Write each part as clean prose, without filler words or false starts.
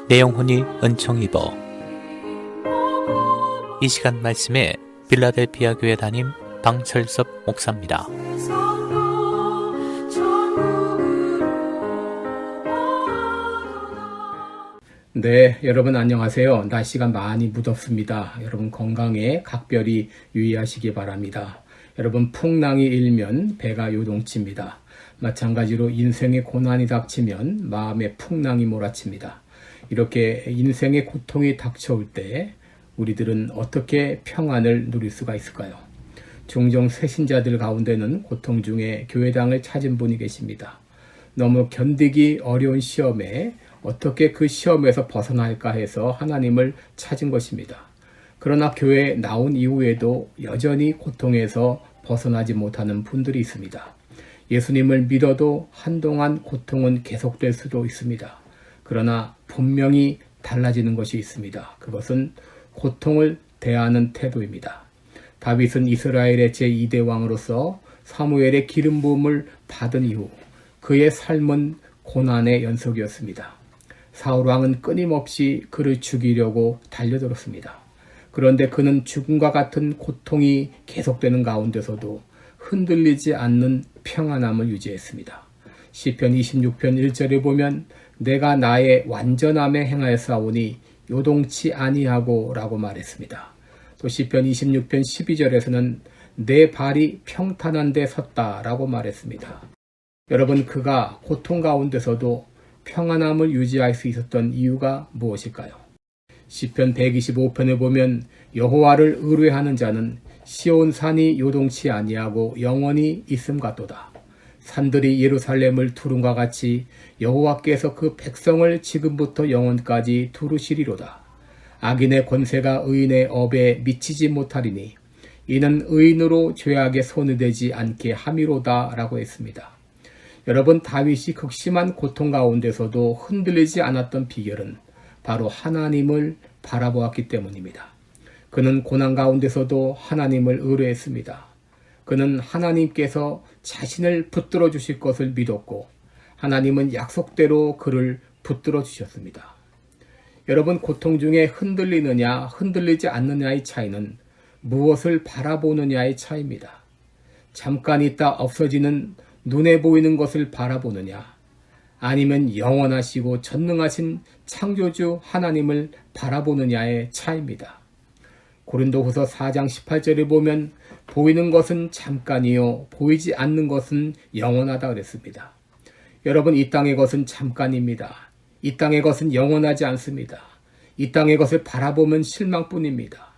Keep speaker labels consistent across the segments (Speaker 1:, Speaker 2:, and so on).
Speaker 1: 내 영혼이 은총 입어. 이 시간 말씀에 빌라델피아 교회 담임 방철섭 목사입니다.
Speaker 2: 네, 여러분 안녕하세요. 날씨가 많이 무덥습니다. 여러분 건강에 각별히 유의하시기 바랍니다. 여러분 풍랑이 일면 배가 요동칩니다. 마찬가지로 인생의 고난이 닥치면 마음의 풍랑이 몰아칩니다. 이렇게 인생의 고통이 닥쳐올 때 우리들은 어떻게 평안을 누릴 수가 있을까요? 종종 새신자들 가운데는 고통 중에 교회당을 찾은 분이 계십니다. 너무 견디기 어려운 시험에 어떻게 그 시험에서 벗어날까 해서 하나님을 찾은 것입니다. 그러나 교회에 나온 이후에도 여전히 고통에서 벗어나지 못하는 분들이 있습니다. 예수님을 믿어도 한동안 고통은 계속될 수도 있습니다. 그러나 분명히 달라지는 것이 있습니다. 그것은 고통을 대하는 태도입니다. 다윗은 이스라엘의 제2대 왕으로서 사무엘의 기름 부음을 받은 이후 그의 삶은 고난의 연속이었습니다. 사울 왕은 끊임없이 그를 죽이려고 달려들었습니다. 그런데 그는 죽음과 같은 고통이 계속되는 가운데서도 흔들리지 않는 평안함을 유지했습니다. 시편 26편 1절에 보면 내가 나의 완전함에 행하였사오니 요동치 아니하고 라고 말했습니다. 또 시편 26편 12절에서는 내 발이 평탄한 데 섰다 라고 말했습니다. 여러분 그가 고통 가운데서도 평안함을 유지할 수 있었던 이유가 무엇일까요? 시편 125편에 보면 여호와를 의뢰하는 자는 시온산이 요동치 아니하고 영원히 있음 같도다. 산들이 예루살렘을 두름과 같이 여호와께서 그 백성을 지금부터 영원까지 두르시리로다. 악인의 권세가 의인의 업에 미치지 못하리니 이는 의인으로 죄악에 손이 되지 않게 함이로다 라고 했습니다. 여러분 다윗이 극심한 고통 가운데서도 흔들리지 않았던 비결은 바로 하나님을 바라보았기 때문입니다. 그는 고난 가운데서도 하나님을 의뢰했습니다. 그는 하나님께서 자신을 붙들어 주실 것을 믿었고 하나님은 약속대로 그를 붙들어 주셨습니다. 여러분 고통 중에 흔들리느냐 흔들리지 않느냐의 차이는 무엇을 바라보느냐의 차이입니다. 잠깐 있다 없어지는 눈에 보이는 것을 바라보느냐 아니면 영원하시고 전능하신 창조주 하나님을 바라보느냐의 차이입니다. 고린도후서 4장 18절에 보면 보이는 것은 잠깐이요 보이지 않는 것은 영원하다 그랬습니다. 여러분 이 땅의 것은 잠깐입니다. 이 땅의 것은 영원하지 않습니다. 이 땅의 것을 바라보면 실망뿐입니다.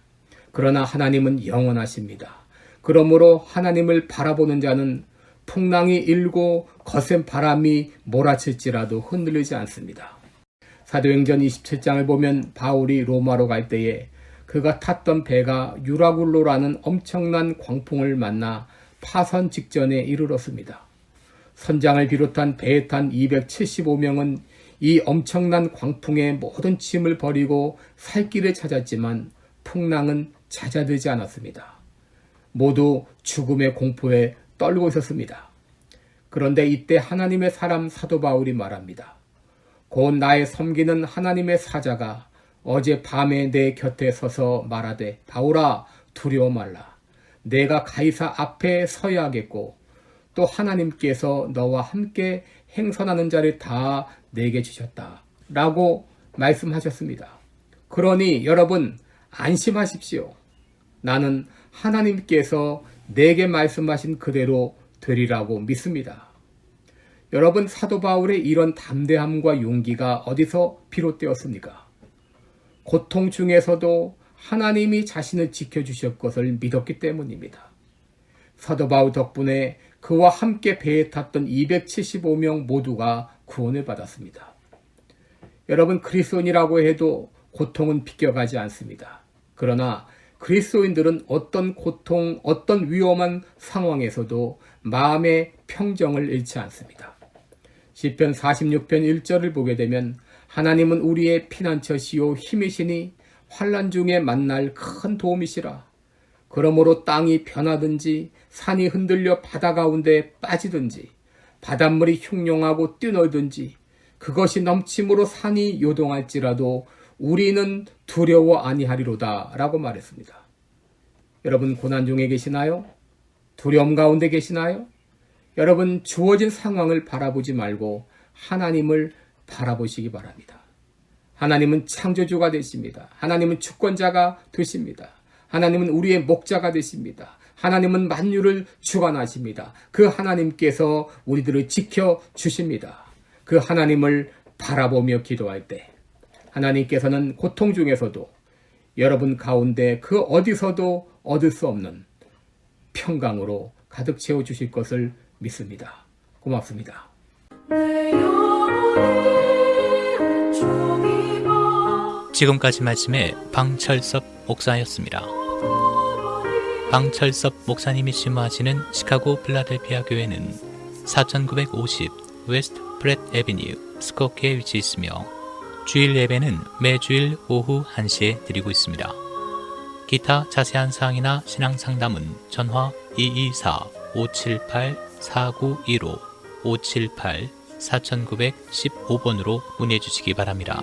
Speaker 2: 그러나 하나님은 영원하십니다. 그러므로 하나님을 바라보는 자는 풍랑이 일고 거센 바람이 몰아칠지라도 흔들리지 않습니다. 사도행전 27장을 보면 바울이 로마로 갈 때에 그가 탔던 배가 유라굴로라는 엄청난 광풍을 만나 파선 직전에 이르렀습니다. 선장을 비롯한 배에 탄 275명은 이 엄청난 광풍에 모든 짐을 버리고 살 길을 찾았지만 풍랑은 잦아들지 않았습니다. 모두 죽음의 공포에 떨고 있었습니다. 그런데 이때 하나님의 사람 사도 바울이 말합니다. 곧 나의 섬기는 하나님의 사자가 어제 밤에 내 곁에 서서 말하되 바울아 두려워 말라. 내가 가이사 앞에 서야 하겠고 또 하나님께서 너와 함께 행선하는 자를 다 내게 주셨다. 라고 말씀하셨습니다. 그러니 여러분 안심하십시오. 나는 하나님께서 내게 말씀하신 그대로 되리라고 믿습니다. 여러분 사도 바울의 이런 담대함과 용기가 어디서 비롯되었습니까? 고통 중에서도 하나님이 자신을 지켜주실 것을 믿었기 때문입니다. 사도 바울 덕분에 그와 함께 배에 탔던 275명 모두가 구원을 받았습니다. 여러분 그리스도인이라고 해도 고통은 비껴가지 않습니다. 그러나 그리스도인들은 어떤 고통, 어떤 위험한 상황에서도 마음의 평정을 잃지 않습니다. 시편 46편 1절을 보게 되면 하나님은 우리의 피난처시요 힘이시니 환난 중에 만날 큰 도움이시라. 그러므로 땅이 변하든지 산이 흔들려 바다 가운데 빠지든지 바닷물이 흉룡하고 뛰놀든지 그것이 넘침으로 산이 요동할지라도 우리는 두려워 아니하리로다 라고 말했습니다. 여러분 고난 중에 계시나요? 두려움 가운데 계시나요? 여러분 주어진 상황을 바라보지 말고 하나님을 바라보시기 바랍니다. 하나님은 창조주가 되십니다. 하나님은 주권자가 되십니다. 하나님은 우리의 목자가 되십니다. 하나님은 만유를 주관하십니다. 그 하나님께서 우리들을 지켜주십니다. 그 하나님을 바라보며 기도할 때 하나님께서는 고통 중에서도 여러분 가운데 그 어디서도 얻을 수 없는 평강으로 가득 채워주실 것을 믿습니다. 고맙습니다.
Speaker 1: 지금까지 말씀에 방철섭 목사였습니다. 방철섭 목사님이 심화하시는 시카고 필라델피아 교회는 4950 웨스트 프렛 애비뉴 스코키에 위치해 있으며 주일 예배는 매주일 오후 1시에 드리고 있습니다. 기타 자세한 사항이나 신앙 상담은 전화 224-578-4915 578-4915번으로 문의해 주시기 바랍니다.